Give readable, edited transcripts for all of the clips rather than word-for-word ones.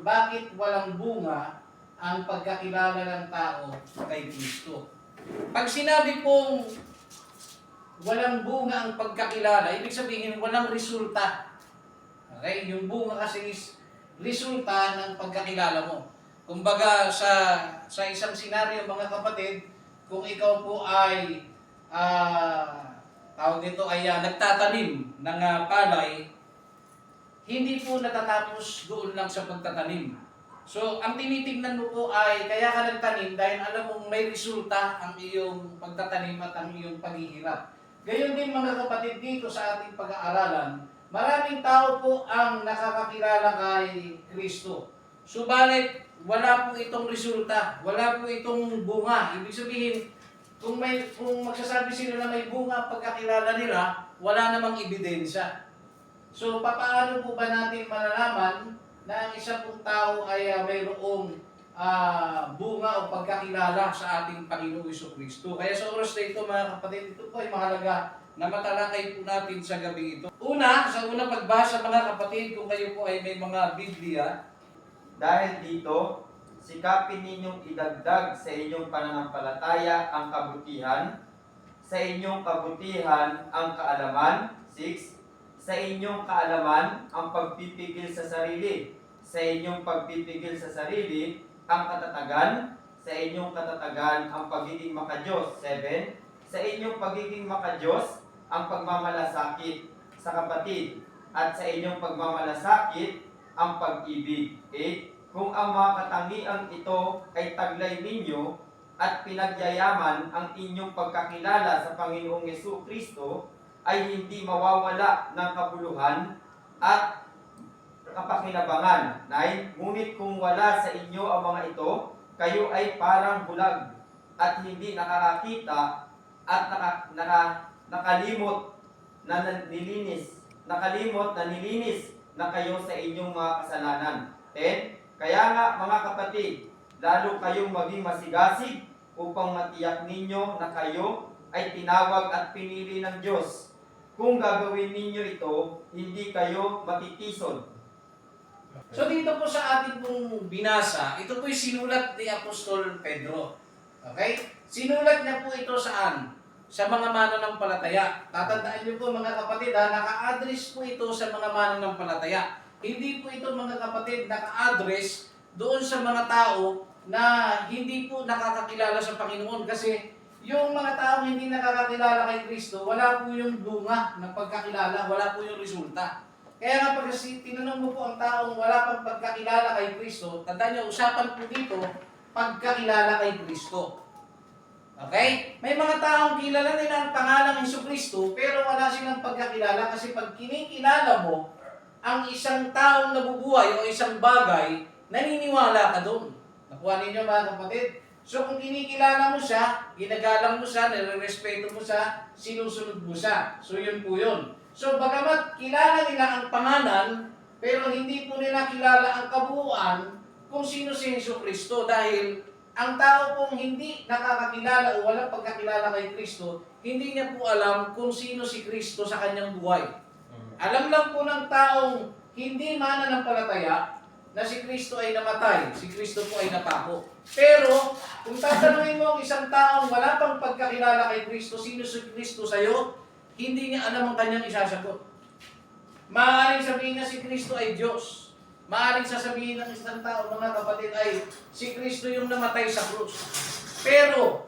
Bakit walang bunga ang pagkakilala ng tao kay Kristo? Pag sinabi pong walang bunga ang pagkakilala, ibig sabihin walang resulta. Okay? Yung bunga kasi is resulta ng pagkakilala mo. Kumbaga sa isang senaryo mga kapatid, kung ikaw po ay tawag dito ay nagtatanim ng palay, hindi po natatapos doon lang sa pagtatanim. So, ang tinitingnan mo po ay kaya ka nagtanim dahil alam mong may resulta ang iyong pagtatanim at ang iyong paghihirap. Gayon din mga kapatid dito sa ating pag-aaralan, maraming tao po ang nakakakilala kay Kristo. Subalit, wala po itong resulta, wala po itong bunga. Ibig sabihin, kung magsasabi sila na may bunga pagkakilala nila, wala namang ebidensya. So, paano po ba natin malalaman na ang isang pong tao ay mayroong bunga o pagkakilala sa ating Panginoong Jesucristo? Kaya sa oras na ito mga kapatid, ito po ay mahalaga na matalakay po natin sa gabi ito. Sa unang pagbasa mga kapatid, kung kayo po ay may mga Biblia. Dahil dito, sikapin ninyong idagdag sa inyong pananampalataya ang kabutihan, sa inyong kabutihan ang kaalaman. 6. Sa inyong kaalaman ang pagpipigil sa sarili, sa inyong pagpipigil sa sarili ang katatagan, sa inyong katatagan ang pagiging makadiyos. 7. Sa inyong pagiging makadiyos ang pagmamalasakit sa kapatid, at sa inyong pagmamalasakit ang pag-ibig. 8. Kung ang mga katangiang ito ay taglay ninyo at pinagyayaman ang inyong pagkakilala sa Panginoong Jesucristo, ay hindi mawawala ng kabuluhan at kapakinabangan. 9. Ngunit kung wala sa inyo ang mga ito, kayo ay parang bulag at hindi nakakakita at nakalimot na nilinis na kayo sa inyong mga kasalanan. 10. Kaya nga mga kapatid, lalo kayong maging masigasig upang matiyak ninyo na kayo ay tinawag at pinili ng Diyos. Kung gagawin ninyo ito, hindi kayo matitisod. So dito po sa ating pong binasa, ito po'y sinulat ni Apostol Pedro. Okay? Sinulat niya po ito saan? Sa mga mananampalataya. Tatandaan niyo po mga kapatid, naka-address po ito sa mga mananampalataya. Hindi po ito mga kapatid naka-address doon sa mga tao na hindi po nakakakilala sa Panginoon, kasi yung mga taong hindi nakakakilala kay Kristo, wala po yung bunga ng pagkakilala, wala po yung resulta. Kaya nga pag tinanong mo po ang taong wala pang pagkakilala kay Kristo, tandaan niyo, usapan po dito, pagkakilala kay Kristo. Okay? May mga taong kilala nila ang pangalang Jesucristo, pero wala silang pagkakilala, kasi pag kinikilala mo ang isang taong nabubuhay o isang bagay, naniniwala ka doon. Nakuha ninyo mga kapatid? So kung kinikilala mo siya, ginagalang mo siya, nire-respeto mo siya, sinusunod mo siya. So yun po yun. So bagamat kilala nila ang pangalan, pero hindi po nila kilala ang kabuuan kung sino si Jesucristo, dahil ang tao pong hindi nakakakilala o walang pagkakilala kay Kristo, hindi niya po alam kung sino si Kristo sa kanyang buhay. Alam lang po ng taong hindi mananampalataya na si Kristo ay namatay, si Kristo po ay napako. Pero, kung tatanungin mo ang isang taong wala pang pagkakilala kay Kristo, sino si Kristo sa'yo, hindi niya alam ang kanyang isasagot. Maaaring sabihin na si Kristo ay Diyos. Maaaring sasabihin ng isang tao, mga kapatid, ay si Kristo yung namatay sa krus. Pero,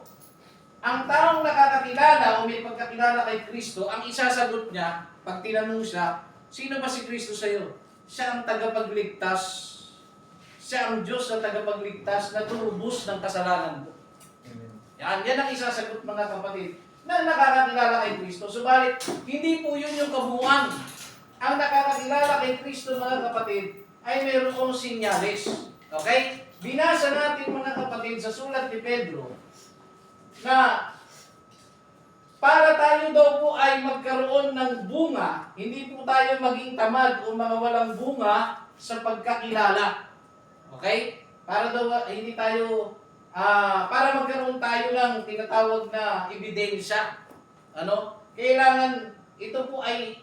ang taong nakakakilala o may pagkakilala kay Kristo, ang isasagot niya, pag tinanong siya, sino ba si Kristo sa'yo? Siya ang tagapagligtas. Siya ang Diyos na tagapagligtas na tumubos ng kasalanan mo. Yan ang isasagot mga kapatid na nakakakilala kay Kristo. Subalit, hindi po yun yung kabuuan. Ang nakakakilala kay Kristo mga kapatid ay mayroong sinyalis. Okay? Binasa natin mga kapatid sa sulat ni Pedro na para tayo daw po ay magkaroon ng bunga, hindi po tayo maging tamad o mga walang bunga sa pagkakilala. Okay? Para daw hindi tayo para magkaroon tayo ng tinatawag na ebidensya. Kailangan ito po ay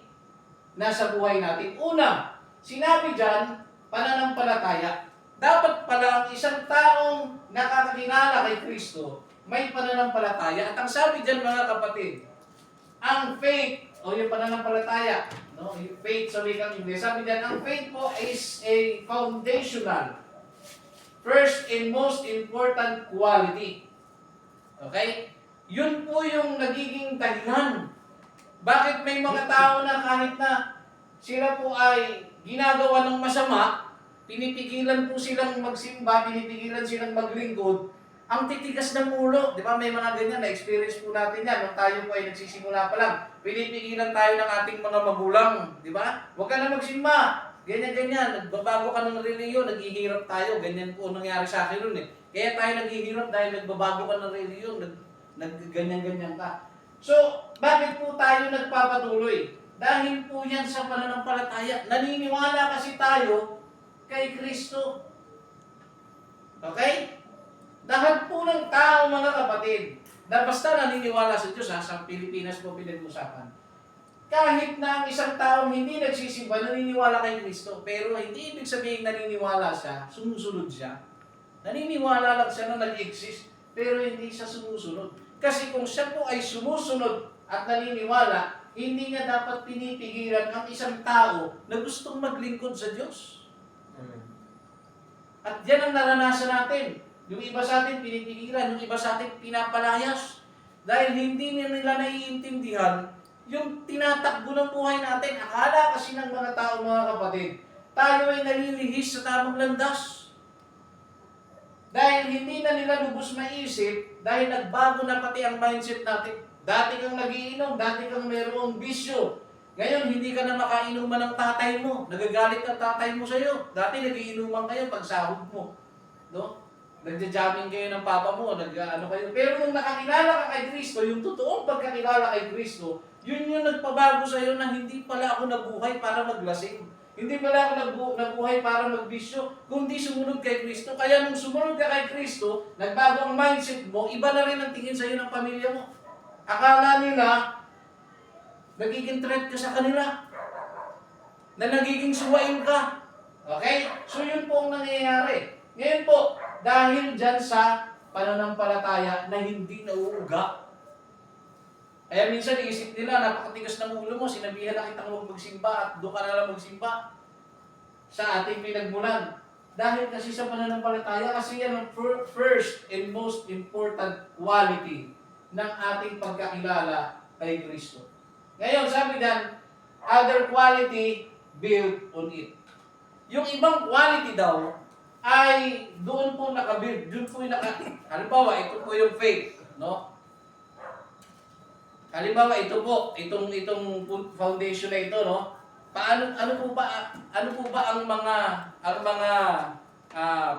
nasa buhay natin. Una, sinabi diyan pananampalataya. dapat pala ang isang taong nakakakilala kay Kristo, may pananampalataya. At ang sabi dyan mga kapatid, ang faith, o yung pananampalataya, no? Yung faith sa wikang Ingles, sabi dyan, ang faith po is a foundational, first and most important quality. Okay? Yun po yung nagiging dahilan. Bakit may mga tao na kahit na sila po ay ginagawa ng masama, pinipigilan po silang magsimba, pinipigilan silang maglingkod, ang titigas ng ulo. Di ba may mga ganyan, na-experience po natin yan. Nung tayo po ay nagsisimula pa lang, pinipigilan tayo ng ating mga magulang. Di ba? Huwag ka na magsimba. Ganyan-ganyan. Nagbabago ka ng reliyon, naghihirap tayo. Ganyan po nangyari sa akin nun eh. Kaya tayo naghihirap dahil nagbabago ka ng reliyon, nagganyan-ganyan ka. So, bakit po tayo nagpapatuloy? Dahil po yan sa pananampalataya. Naniniwala kasi tayo kay Kristo. Okay? Lahat po ng tao, mga kapatid, na basta naniniwala sa Diyos, sa Pilipinas po pinag-usapan. Kahit na ang isang taong hindi nagsisimba, naniniwala kay Kristo, pero hindi ibig sabihin naniniwala siya, sumusunod siya. Naniniwala lang siya na nag-exist, pero hindi siya sumusunod. Kasi kung siya po ay sumusunod at naniniwala, hindi niya dapat pinipigilan ang isang tao na gustong maglingkod sa Diyos. At yan ang naranasan natin. Yung iba sa atin pinipigilan, yung iba sa atin pinapalayas. Dahil hindi nila naiintindihan yung tinatakbo ng buhay natin. Akala kasi ng mga tao, mga kapatid, tayo ay nalilihis sa tamang landas. Dahil hindi na nila lubos maisip, dahil nagbago na pati ang mindset natin. Dati kang nagiinom, dati kang mayroong bisyo. Ngayon, hindi ka na makainuman ng tatay mo. Nagagalit ang tatay mo sa'yo. Dati nagiinuman kayo pag sahod mo. No? Nagja-jamming kayo ng papa mo, ano kayo. Pero nung nakakilala ka kay Kristo, yung totoong pagkakilala kay Kristo, yun yung nagpabago sa'yo na hindi pala ako nabuhay para maglasing. Hindi pala ako nabuhay para magbisyo, kundi sumunod kay Kristo. Kaya nung sumunod ka kay Kristo, nagbago ang mindset mo, iba na rin ang tingin sa'yo ng pamilya mo. Akala nila, nagiging threat ka sa kanila. Na nagiging suwain ka. Okay? So yun po ang nangyayari. Ngayon po, dahil dyan sa pananampalataya na hindi nauuga. Kaya minsan iisip nila, napakatigas ng ulo mo, sinabihan na kitang huwag magsimba at doon ka na lang magsimba sa ating pinagmulan. Dahil kasi sa pananampalataya, kasi yan ang first and most important quality ng ating pagkakilala kay Kristo. Ngayon, sabi diyan, other quality built on it. Yung ibang quality daw, ay doon po nakabuild, doon po yung halimbawa, ito po yung faith, no? Halimbawa, ito po, itong foundation na ito, no? Ano po ba ang mga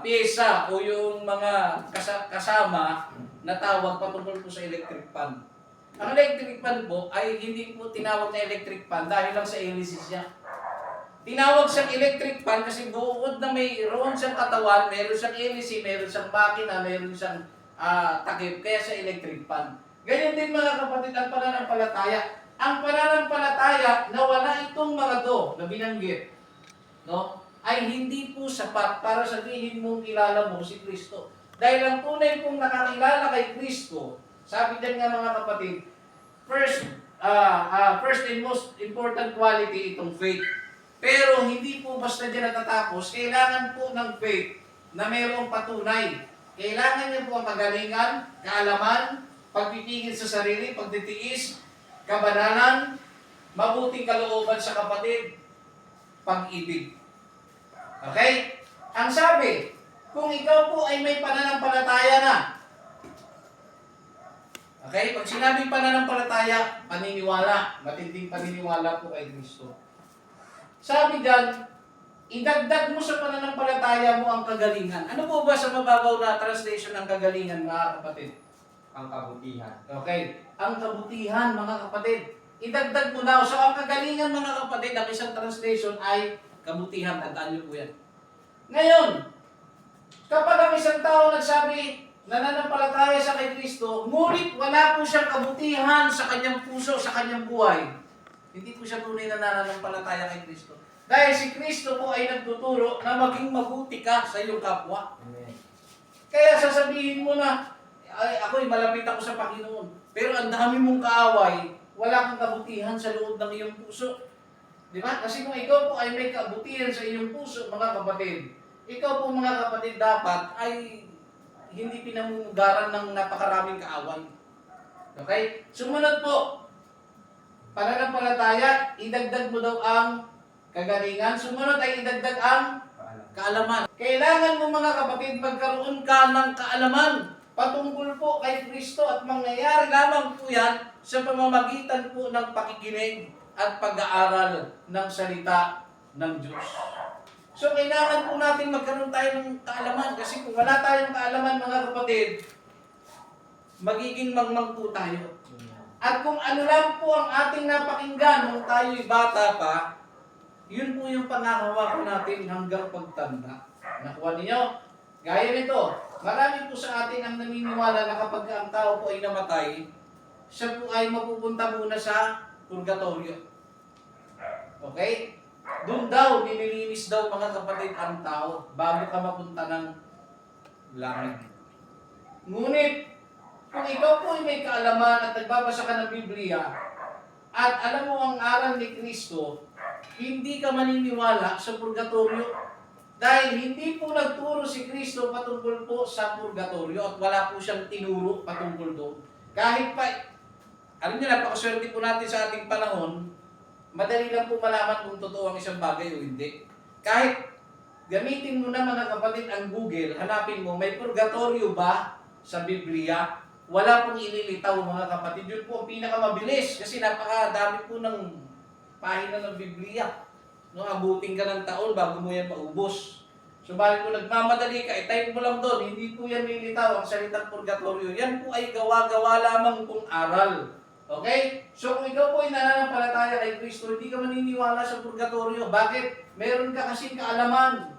pyesa o yung mga kasama na tawag patungkol po sa electric fan? Ang electric fan po ay hindi po tinawag na electric fan dahil lang sa hélices niya. Tinawag siyang electric fan kasi buod na mayroon siyang katawan, mayroon siyang hélice, mayroon siyang makina, mayroon siyang takip, kaya siya electric fan. Ganyan din mga kapatid ang pananampalataya. Ang pananampalataya na wala itong mga na binanggit, no, ay hindi po sapat para sabihin mong kilala mo si Kristo. Dahil ang tunay pong nakakilala kay Kristo, sabi din nga mga kapatid, first and most important quality itong faith. Pero hindi po basta dyan natatapos, kailangan po ng faith na mayroong patunay. Kailangan niya po ang kagalingan, kaalaman, pagpipigil sa sarili, pagtitiis, kabanalan, mabuting kalooban sa kapatid, pag-ibig. Okay? Ang sabi, kung ikaw po ay may pananampalataya na, okay? Pag sinabing pananampalataya, paniniwala, matinding paniniwala po kay Kristo. Sabi dyan, idagdag mo sa pananampalataya mo ang kagalingan. Ano po ba sa mababaw na translation ng kagalingan, mga kapatid? Ang kabutihan. Okay. Ang kabutihan, mga kapatid. Idagdag mo na. So, ang kagalingan, mga kapatid, ang isang translation ay kabutihan. Tandaan niyo po yan. Ngayon, kapag ang isang tao nagsabi, nananampalataya sa kay Kristo, ngunit wala po siyang kabutihan sa kanyang puso, sa kanyang buhay, hindi po siya tunay na nananampalataya kay Kristo. Dahil si Kristo po ay nagtuturo na maging mabuti ka sa iyong kapwa. Amen. Kaya sasabihin mo na, ay, ako'y malapit ako sa Panginoon. Pero ang dami mong kaaway, wala kang kabutihan sa loob ng iyong puso. Di ba? Kasi kung ikaw po ay may kabutihan sa iyong puso, mga kapatid, ikaw po mga kapatid dapat ay hindi pinamumugaran ng napakaraming kaaway. Okay? Sumunod po, pananampalataya, idagdag mo daw ang kagalingan. Sumunod ay idagdag ang kaalaman. Kailangan mo mga kapatid magkaroon ka ng kaalaman patungkol po kay Kristo at mangyayari lamang po yan sa pamamagitan po ng pakikinig at pag-aaral ng salita ng Diyos. So kailangan po natin magkaroon tayo ng kaalaman kasi kung wala tayong kaalaman mga kapatid, magiging mangmang po tayo. At kung ano lang po ang ating napakinggan nung tayo'y bata pa, yun po yung pangangako natin hanggang pagtanda. Nakuha ninyo? Gaya nito, marami po sa atin ang naniniwala na kapag ang tao po ay namatay, siya po ay mapupunta muna sa purgatorio. Okay? Doon daw, nililinis daw mga kapatid ang tao bago ka mapunta ng langit. Ngunit, kung ikaw po ay may kaalaman at nagbabasa ka ng Biblia, at alam mo ang aral ni Kristo, hindi ka maniniwala sa purgatorio. Dahil hindi po nagturo si Kristo patungkol po sa purgatorio at wala po siyang tinuro patungkol doon. Kahit pa, alam niyo, napakaswerte po natin sa ating panahon, madali lang po malaman kung totoo ang isang bagay o hindi. Kahit gamitin mo na mga kapatid ang Google, hanapin mo, may purgatorio ba sa Biblia? Wala pong ililitaw mga kapatid. Yun po ang pinakamabilis kasi napakadami po ng pahina ng Biblia. No, abutin ka ng taon bago mo yan maubos. Subalit kung nagmamadali ka, i-type mo lang doon, hindi po yan lilitaw ang salitang purgatorio. Yan po ay gawa-gawa lamang pong aral. Okay? So kung ikaw po ay nananampalataya kay Kristo, hindi ka maniniwala sa purgatorio. Bakit? Meron ka kasing kaalaman.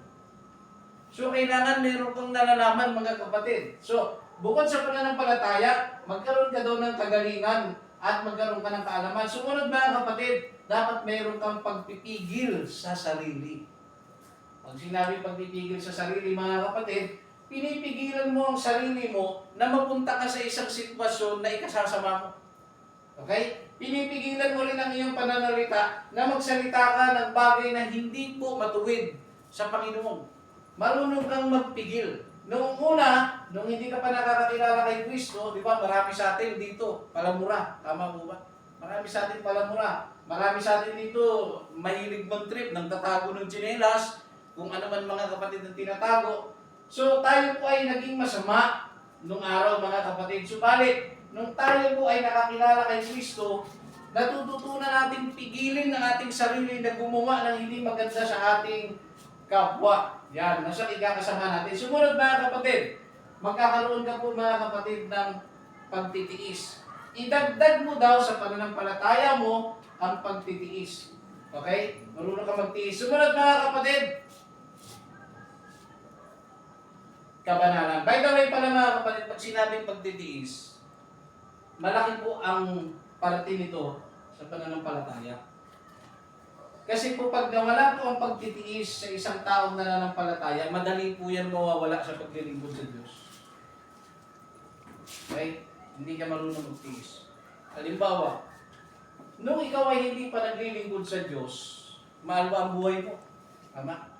So kailangan meron kang nalalaman mga kapatid. So bukod sa pananampalataya, magkaroon ka daw ng kagalingan at magkaroon ka ng kaalaman. Sumunod mga kapatid, dapat meron kang pagpipigil sa sarili. Pag sinabi pagpipigil sa sarili mga kapatid, pinipigilan mo ang sarili mo na mapunta ka sa isang sitwasyon na ikasasama mo. Okay? Pinipigilan mo rin ang iyong pananalita na magsalita ka ng bagay na hindi po matuwid sa Panginoon. Marunong kang magpigil. Noong una, nung hindi ka pa nakakakilala kay Kristo, di ba, marami sa atin dito, palamura. Tama po ba? Marami sa atin palamura. Marami sa atin dito, mahilig mag-trip, nang tatago ng tsinelas, kung ano man mga kapatid ang tinatago. So, tayo po ay naging masama nung araw mga kapatid. Subalit, nung tayo po ay nakakilala kay Kristo, natututunan natin pigilin ng ating sarili na gumawa ng hindi maganda sa ating kapwa. Yan, nasa ikakasama natin. Sumunod mga kapatid, magkakaroon ka po mga kapatid ng pagtitiis. Idagdag mo daw sa pananampalataya mo ang pagtitiis. Okay? Marunong ka magtiis. Sumunod mga kapatid, kabanalan. By the way pala mga kapatid, pag sinabing pagtitiis, malaki po ang parte nito sa pananampalataya. Kasi po pag nawala po ang pagtitiis sa isang taong nananampalataya, madali po yan mawawala sa paglilingkod sa Diyos. Okay? Hindi ka marunong magtiis. Halimbawa, nung ikaw ay hindi pa naglilingkod sa Diyos, mahal mo ang buhay mo. Tama?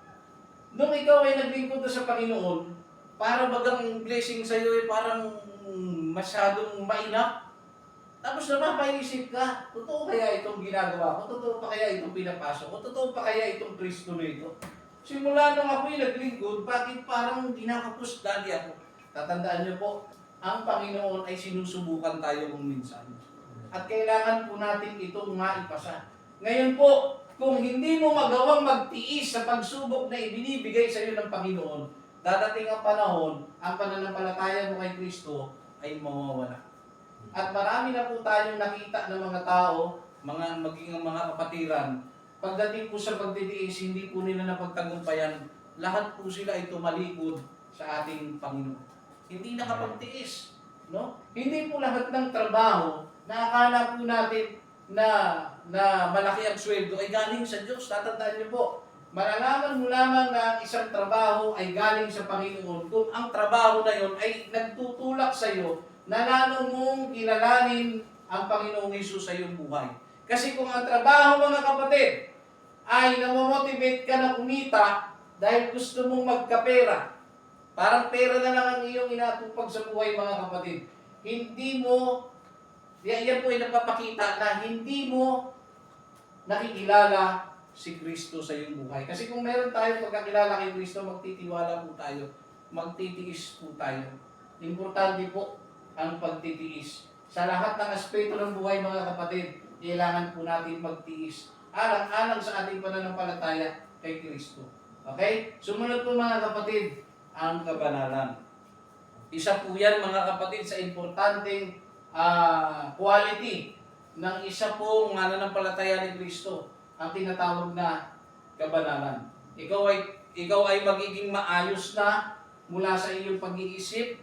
Nung ikaw ay naglingkod na sa Panginoon, para bagang blessing sa iyo ay parang masyadong mainap. Tapos napapaisip ka, totoo kaya itong ginagawa ko? Totoo pa kaya itong pinapasok ko? Totoo pa kaya itong Kristo na ito? Simula nung ako'y naglingkod, bakit parang ginakapos dali ako? Tatandaan niyo po, ang Panginoon ay sinusubukan tayo kung minsan. At kailangan po natin itong maipasa. Ngayon po, kung hindi mo magawang magtiis sa pagsubok na ibinibigay sa iyo ng Panginoon, dadating ang panahon, ang pananampalataya mo kay Kristo ay mawawala. At marami na po tayong nakita ng mga tao, maging ang mga kapatiran, pagdating po sa pagtitiis, hindi po nila napagtagumpayan, lahat po sila ay tumalikod sa ating Panginoon. Hindi nakapagtiis. No? Hindi po lahat ng trabaho na akala po natin na malaki ang sweldo ay galing sa Diyos. Tatandaan niyo po, malalaman mo lamang na ang isang trabaho ay galing sa Panginoon kung ang trabaho na yon ay nagtutulak sa iyo na lalo mong kilalanin ang Panginoong Hesus sa iyong buhay. Kasi kung ang trabaho, mga kapatid, ay namomotivate ka na kumita dahil gusto mong magkapera, parang pera na lang ang iyong inatupag sa buhay, mga kapatid. Hindi mo, yan po ay napapakita na hindi mo nakikilala si Kristo sa iyong buhay. Kasi kung meron tayong pagkakilala kay Kristo, magtitiwala po tayo, magtitiis po tayo. Importante po ang pagtitiis. Sa lahat ng aspeto ng buhay, mga kapatid, kailangan po natin magtiis. Alang-alang sa ating pananampalataya kay Kristo. Okay? Sumunod po, mga kapatid, ang kabanalan. Isa po yan, mga kapatid, sa importanteng quality ng isa pong mananampalataya ni Kristo, ang tinatawag na kabanalan. Ikaw ay magiging maayos na mula sa iyong pag-iisip,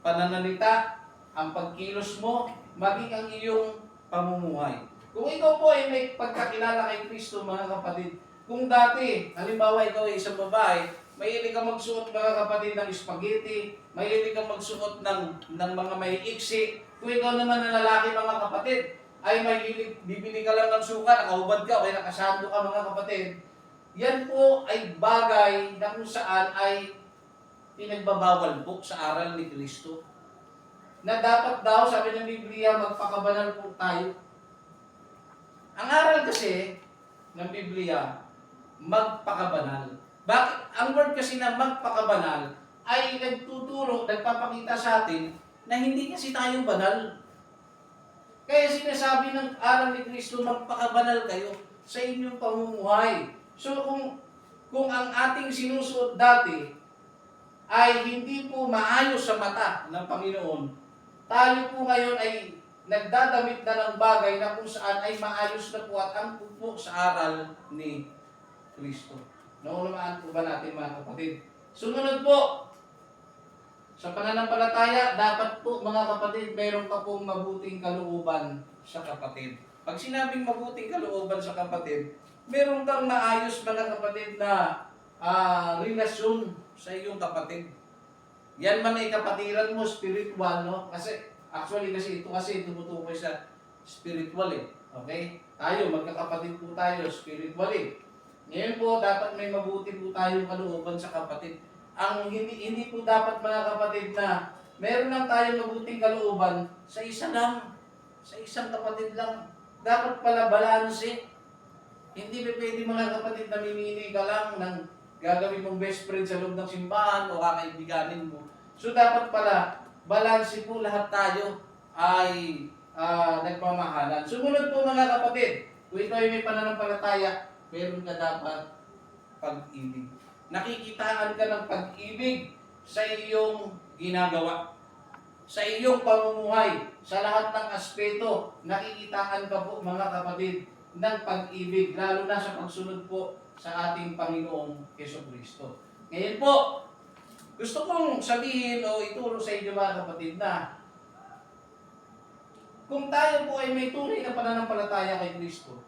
pananalita, ang pagkilos mo, maging ang iyong pamumuhay. Kung ikaw po ay may pagkakilala kay Kristo, mga kapatid, kung dati, halimbawa ikaw ay isang babae, mahilig kang magsuot, mga kapatid, ng spaghetti, mahilig kang magsuot ng mga may iksi, kung ikaw naman na lalaki, mga kapatid, ay mahilig, bibili ka lang ng suka, nakahubad ka, o ay nakasando ka, mga kapatid, yan po ay bagay na kung saan ay pinagbabawal po sa aral ni Kristo. Na dapat daw, sabi ng Biblia, magpakabanal po tayo. Ang aral kasi ng Biblia, magpakabanal. Bakit? Ang word kasi na magpakabanal ay nagtuturo, nagpapakita sa atin na hindi kasi tayo banal. Kaya sinasabi ng aral ni Kristo, magpakabanal kayo sa inyong pamumuhay. So kung ang ating sinusuot dati ay hindi po maayos sa mata ng Panginoon, tayo po ngayon ay nagdadamit na ng bagay na kung saan ay maayos na po at ang po sa aral ni Kristo. Naunawaan po ba natin, mga kapatid? Sumunod po, sa pananampalataya, dapat po, mga kapatid, mayroon ka pong mabuting kalooban sa kapatid. Pag sinabing mabuting kalooban sa kapatid, meron kang maayos, mga kapatid, na relasyon sa iyong kapatid. Yan man ay kapatiran mo, spiritual, no? Kasi ito kasi tumutukoy sa spiritual eh. Okay? Tayo, magkakapatid po tayo, spiritual eh. Ngayon po, dapat may mabuti po tayong kalooban sa kapatid. Ang hindi po dapat, mga kapatid, na meron lang tayong mabuting kalooban sa isa lang, sa isang kapatid lang. Dapat pala balanse. Hindi pa pwede, mga kapatid, na mimili ka lang ng gagawin mong best friend sa loob ng simbahan o kakaibiganin mo. So dapat pala, balanse po, lahat tayo ay nagmamahalan. Sumunod po, mga kapatid, kung ito ay may pananampalataya, meron ka dapat pag-ibig. Nakikitaan ka ng pag-ibig sa iyong ginagawa, sa iyong pamumuhay, sa lahat ng aspeto, nakikitaan ka po, mga kapatid, ng pag-ibig, lalo na sa pagsunod po sa ating Panginoong Jesucristo. Ngayon po, gusto kong sabihin o ituro sa inyo, mga kapatid, na kung tayo po ay may tunay na pananampalataya kay Kristo,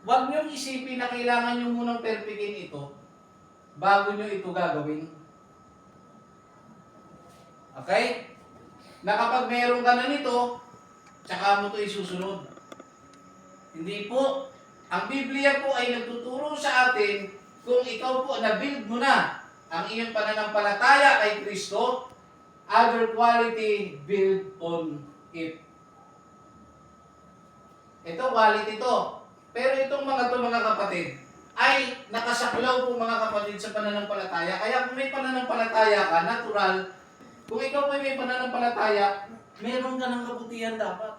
huwag niyong isipin na kailangan niyo munang perfectin ito bago niyo ito gagawin. Okay? Na kapag meron ka na nito, tsaka mo ito isusunod. Hindi po. Ang Biblia po ay nagtuturo sa atin kung ikaw po na-build mo na ang iyong pananampalataya kay Kristo, other quality build on it. Ito, quality to. Pero itong mga kapatid, ay nakasaklaw po, mga kapatid, sa pananampalataya. Kaya kung may pananampalataya ka, natural, kung ikaw po may pananampalataya, meron ka ng kabutihan dapat.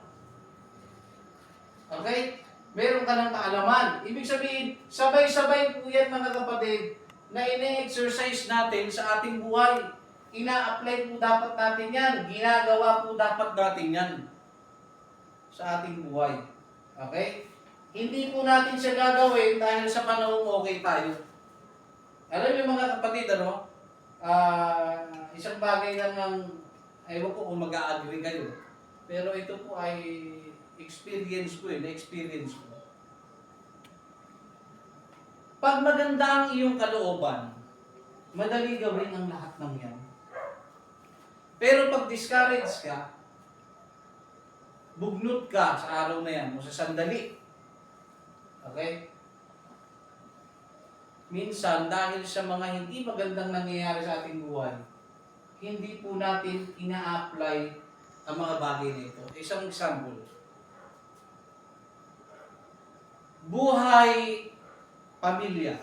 Okay? Meron ka ng kaalaman. Ibig sabihin, sabay-sabay po yan, mga kapatid, na ine-exercise natin sa ating buhay. Ina-apply po dapat natin yan. Ginagawa po dapat natin yan sa ating buhay. Okay? Hindi po natin siya gagawin dahil sa panahon okay tayo. Alam niyo, mga kapatid, isang bagay lang ang, ewan ko kung mag-a-agree kayo, pero ito po ay experience ko na-experience ko. Pag maganda ang iyong kalooban, madali gawin ang lahat ng yan. Pero pag discourage ka, bugnot ka sa araw na yan o sa sandali. Okay? Minsan, dahil sa mga hindi magandang nangyayari sa ating buhay, hindi po natin ina-apply ang mga bagay na ito. Isang example. Buhay pamilya.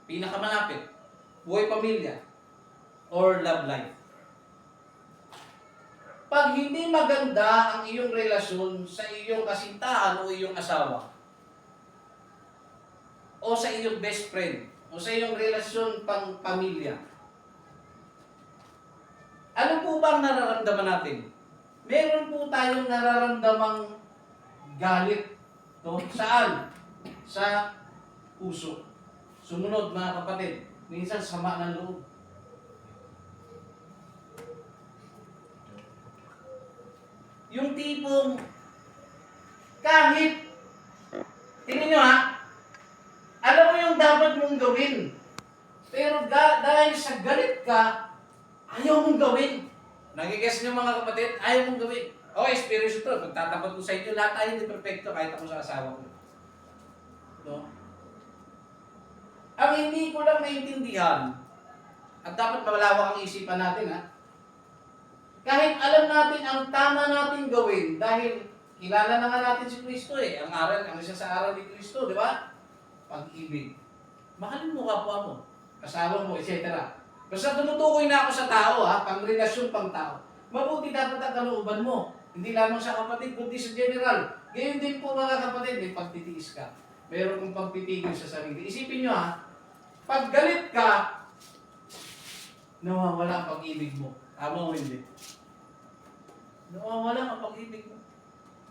Pinakamalapit. Buhay pamilya. Or love life. Pag hindi maganda ang iyong relasyon sa iyong kasintahan o iyong asawa, o sa iyong best friend, o sa iyong relasyon pang pamilya, ano po ba ang nararamdaman natin? Meron po tayong nararamdamang galit. No? Saan? Sa puso. Sumunod mga kapatid, minsan sama ng loob. Yung tipong kahit, tingnan nyo ha, alam mo yung dapat mong gawin. Pero dahil sa galit ka, ayaw mong gawin. Nagigess nyo mga kapatid, ayaw mong gawin. O, experience ito. Pagtatapat ko sa inyo, lahat tayo hindi perfecto kahit ako sa asawa ko. No? Ang hindi ko lang naintindihan, at dapat malawak ang isipan natin ha, kahit alam natin ang tama natin gawin, dahil kilala na nga natin si Kristo eh. Ang isa sa aral ni Kristo, di ba? Pag-ibig. Mahalin mo kapwa mo, asawa mo, etc. Basta tumutukoy na ako sa tao ha, pang relasyon, pang tao. Mabuti dapat ang kalooban mo. Hindi lamang sa kapatid, kundi sa general. Gayon din po mga kapatid, may pagtitiis ka. Meron kong pagtitigil sa sarili. Isipin nyo ha, pag galit ka, nawawala ang pag-ibig mo. Tama o hindi? Nawawala ang pag-ibig mo.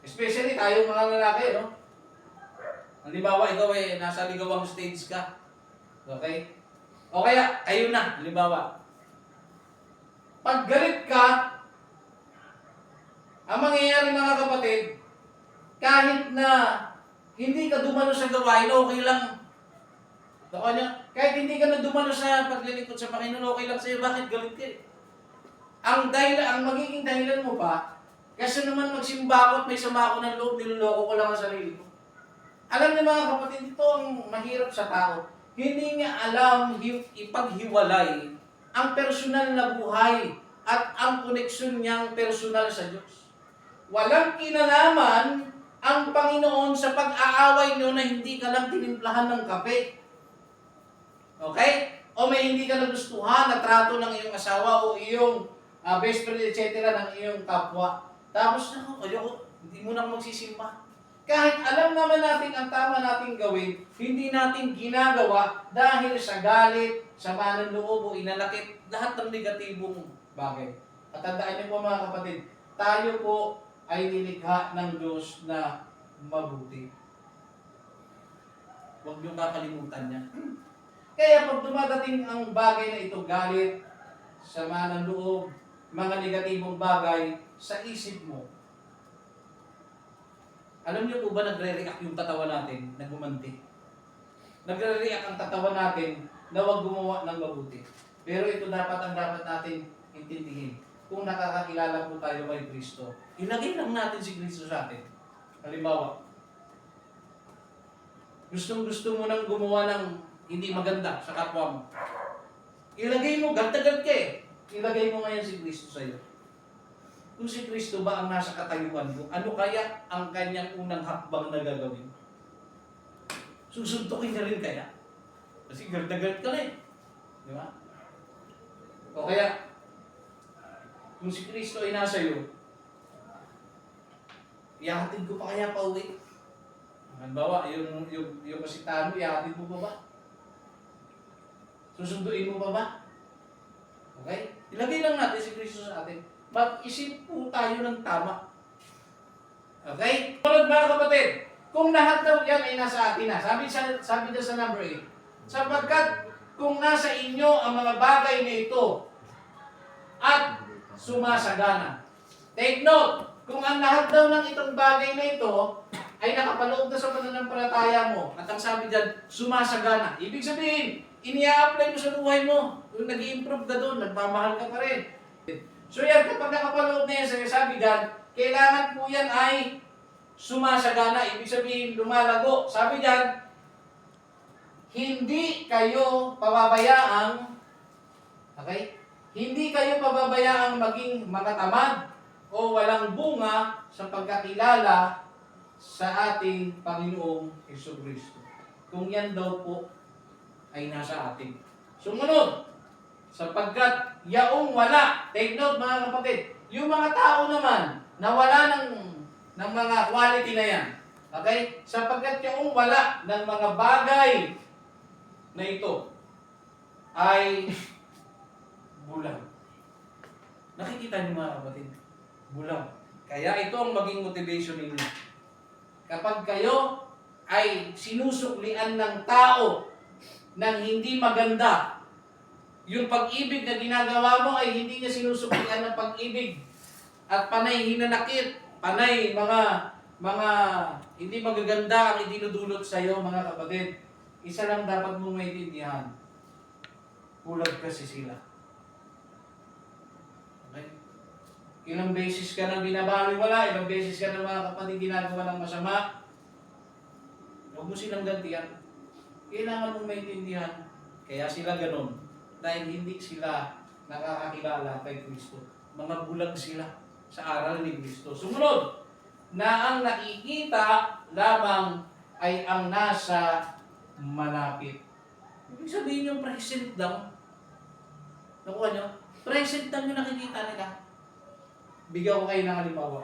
Especially tayo mga lalaki, no? Halimbawa, ikaw eh, nasa ligawang stage ka. Okay? O kaya, kayo na, halimbawa. Pag galit ka, ang mangyayari mga kapatid, kahit na hindi ka dumano sa gawain, okay lang. Dako niya, kahit hindi ka na dumano sa paglilingkod sa Panginoon, okay lang sa'yo. Bakit galit ka eh? Ang magiging dahilan mo pa, kasi naman magsimba ako at may sama ako ng loob, niloloko ko lang ang sarili ko. Alam niyo mga kapatid, ito ang mahirap sa tao. Hindi niya alam ipaghiwalay ang personal na buhay at ang koneksyon niyang personal sa Diyos. Walang kinalaman ang Panginoon sa pag-aaway niyo na hindi ka lang tinimplahan ng kape. Okay? O may hindi ka nagustuhan na trato ng iyong asawa o iyong best friend, etc. ng iyong kapwa. Tapos, ayoko, hindi mo na magsisimba. Kahit alam naman natin ang tama nating gawin, hindi natin ginagawa dahil sa galit, sama ng loob o inalakit, lahat ng negatibong bagay. At tandaan niyo po mga kapatid, tayo po ay nilikha ng Diyos na mabuti. Huwag niyong kakalimutan niya. Kaya pag dumadating ang bagay na ito, galit, sama ng loob, mga negatibong bagay sa isip mo, alam niyo po ba nagre-react yung katawan natin na gumanti? Nagre-react ang katawan natin na huwag gumawa ng mabuti. Pero ito dapat natin intindihin. Kung nakakakilala po tayo kay Kristo, ilagay lang natin si Kristo sa atin. Halimbawa, gustong-gusto mo nang gumawa ng hindi maganda sa kapwa mo. Ilagay mo, gantagad ka eh. Ilagay mo ngayon si Kristo sa iyo. Kung si Kristo ba ang nasa katayuan mo, ano kaya ang kanyang unang hakbang na gagawin? Susuntukin niya rin kaya? Kasi gantagad ka na eh. Di ba? O kaya, kung si Kristo ay nasa iyo, ihahatid ko pa kaya pa uwi? Halimbawa, yung kasintahan mo, ihahatid mo pa ba? Susunduin mo pa ba? Okay? Ilagay lang natin si Kristo sa atin. Mag-isip po tayo ng tama. Okay? Tulad mga kapatid, kung lahat daw yan ay nasa atin na, sabi niya sa number 8, sapagkat kung nasa inyo ang mga bagay na ito at sumasagana. Take note, kung ang lahat daw ng itong bagay na ito ay nakapaloob na sa pananampalataya mo at ang sabi dyan, sumasagana. Ibig sabihin, ini-apply mo sa buhay mo. Yung nag-i-improve ka doon, nagmamahal ka pa rin. So yan, kapag nakapaloob na yan, sabi dyan, kailangan po yan ay sumasagana. Ibig sabihin, lumalago. Sabi dyan, hindi kayo pababayaang, okay? Hindi kayo pababayaang maging mga tamad o walang bunga sa pagkakilala sa ating Panginoong Jesucristo. Kung yan daw po ay nasa atin. Sumunod, sapagkat yaong wala, take note mga kapatid, yung mga tao naman na wala ng mga quality na yan, okay? Sapagkat yaong wala ng mga bagay na ito ay bulang. Nakikita niyo mga kapatid? Bulang. Kaya ito ang maging motivation ninyo. Kapag kayo ay sinusuklian ng tao ng hindi maganda, yung pag-ibig na ginagawa mo ay hindi niya sinusuklian ng pag-ibig at panay hinanakit, panay mga hindi magaganda ang idinudulot sa iyo mga kapatid. Isa lang dapat mong maintindihan. Kulag kasi sila. Okay? Ilang beses ka nang binabaliwala, ilang beses ka ng mga kapatid ginagawa ng masama, huwag mo silang gantihan. Kailangan mong maintindihan. Kaya sila ganun. Dahil hindi sila nakakakilala kay Kristo. Mga bulag sila sa aral ni Kristo. Sumunod, na ang nakikita lamang ay ang nasa malapit. Ibig sabihin yung present lang. Nakuha nyo? Present lang yung nakikita nila. Bigyan ko kayo ng halimbawa.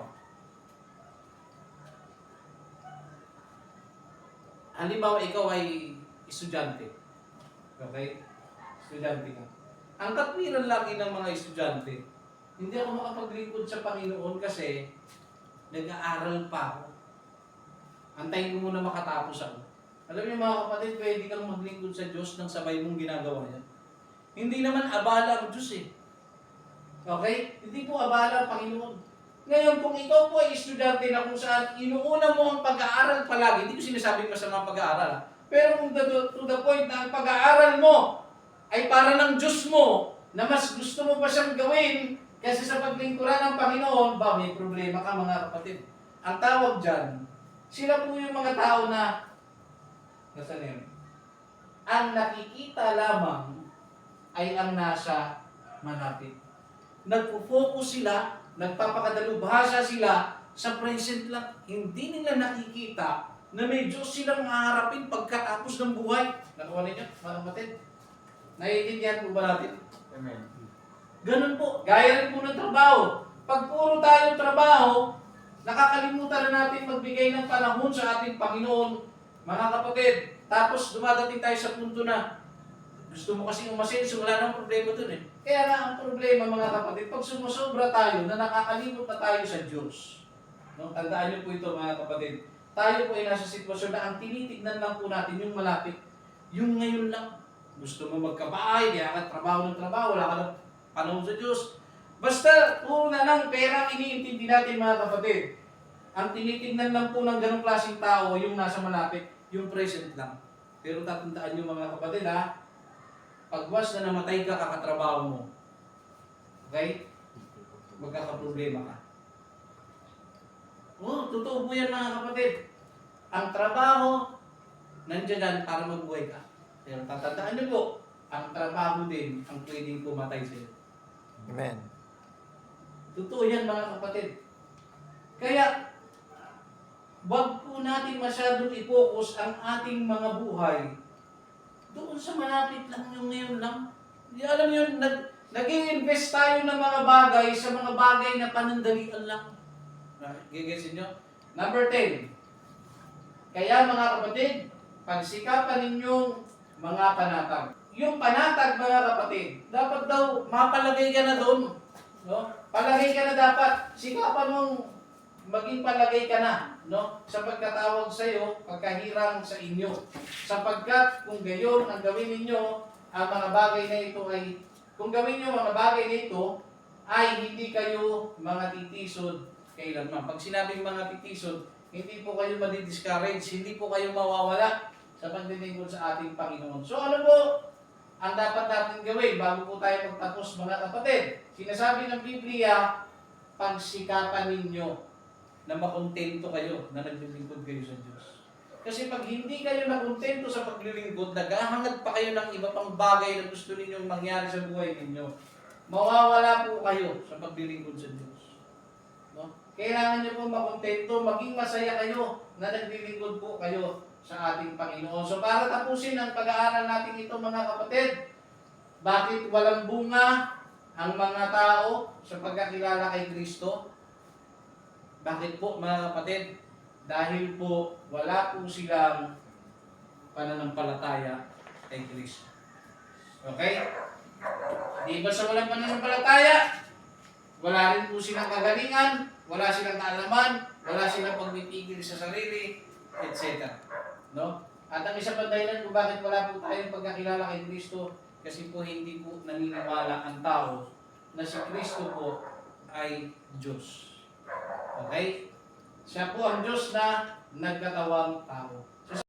Halimbawa, ikaw ay estudyante. Okay? Estudyante ka. Ang katwiran lagi ng mga estudyante, hindi ako makapaglingkod sa Panginoon kasi nag-aaral pa ako. Antayin ko muna makatapos ako. Alam niyo mga kapatid, pwede kang maglingkod sa Diyos nang sabay mong ginagawa yan. Hindi naman abala ang Diyos eh. Okay? Hindi po abala ang Panginoon. Ngayon, kung ikaw po ay estudyante na kung saan inuuna mo ang pag-aaral palagi, hindi ko sinasabing masama ang pag-aaral. Pero kung to the point na ang pag-aaral mo ay para ng Diyos mo, na mas gusto mo pa siyang gawin kasi sa paglingkuran ng Panginoon, ba, may problema ka mga kapatid. Ang tawag dyan, sila po yung mga tao na, nasaan yun? Ang nakikita lamang ay ang nasa malapit. Nagpo-focus sila, nagpapakadalubhasa sila sa present lang. Hindi nila nakikita na may Diyos silang haharapin pagkatapos ng buhay. Nakuha ninyo, mga kapatid? Naiintindihan po ba natin? Amen. Ganun po. Gaya rin po ng trabaho. Pag puro tayong trabaho, nakakalimutan na natin magbigay ng panahon sa ating Panginoon, mga kapatid. Tapos dumadating tayo sa punto na gusto mo kasing umasenso, wala nang problema dun eh. Kaya nga ang problema mga kapatid, pag sumusobra tayo na nakakalimot na tayo sa Diyos. No? Tandaan niyo po ito mga kapatid. Tayo po ay nasa sitwasyon na ang tinitignan lang po natin yung malapit. Yung ngayon lang. Gusto mo magkabahay, kaya ka trabaho ng trabaho, wala ka ng panahon sa Diyos. Basta puro na lang pera ang iniintindi natin mga kapatid. Ang tinitignan lang po ng ganong klaseng tao, yung nasa malapit, yung present lang. Pero tatandaan niyo mga kapatid ha, pagwas na namatay ka, kakatrabaho mo. Okay? Magkakaproblema ka. Oh, totoo po yan mga kapatid. Ang trabaho, nandiyan para mabuhay ka. Pero tatandaan niyo po, ang trabaho din ang pwedeng pumatay sa iyo. Amen. Totoo yan mga kapatid. Kaya, wag po natin masyadong i-focus ang ating mga buhay doon sa malapit lang yung ngayon lang. Hindi alam yun, nag-i-invest tayo ng mga bagay sa mga bagay na panandalian lang. Gigisin nyo? Number 10. Kaya mga kapatid, pagsikapan ninyong mga panatag. Yung panatag mga kapatid, dapat daw mapalagay ka na doon. No? Palagay ka na dapat. Sikapan mong maging palagay ka na, no? Sa pagkatawag sa iyo, pagkahirang sa inyo. Sapagkat kung gayon ang gawin ninyo, ang mga bagay na ito ay, kung gawin niyo mga bagay na ito, ay hindi kayo mga titisod kailanman. Pag sinabing mga titisod, hindi po kayo madi-discourage, hindi po kayo mawawala sa paglilingkod sa ating Panginoon. So ano po ang dapat natin gawin bago po tayo magtapos mga kapatid? Sinasabi ng Biblia, pagsikapan ninyo na makontento kayo na naglilingkod kayo sa Diyos. Kasi pag hindi kayo nakontento sa paglilingkod, naghahangad pa kayo ng iba pang bagay na gusto ninyong mangyari sa buhay ninyo, mawawala po kayo sa paglilingkod sa Diyos. No? Kailangan nyo po makontento, maging masaya kayo na naglilingkod po kayo sa ating Panginoon. So para tapusin ang pag-aaral natin ito mga kapatid, bakit walang bunga ang mga tao sa pagkakilala kay Kristo? Bakit po mga kapatid? Dahil po wala po silang pananampalataya kay Kristo. Okay? Di ba sa walang pananampalataya, wala rin po silang kagalingan, wala silang kaalaman, wala silang pagpipigil sa sarili, etc. No? At ang isa pa dahilan kung bakit wala po tayong pagkakilala kay Kristo, kasi po hindi po naniniwala ang tao na si Kristo po ay Diyos. Okay? Siya po ang Diyos na nagkatawang tao. So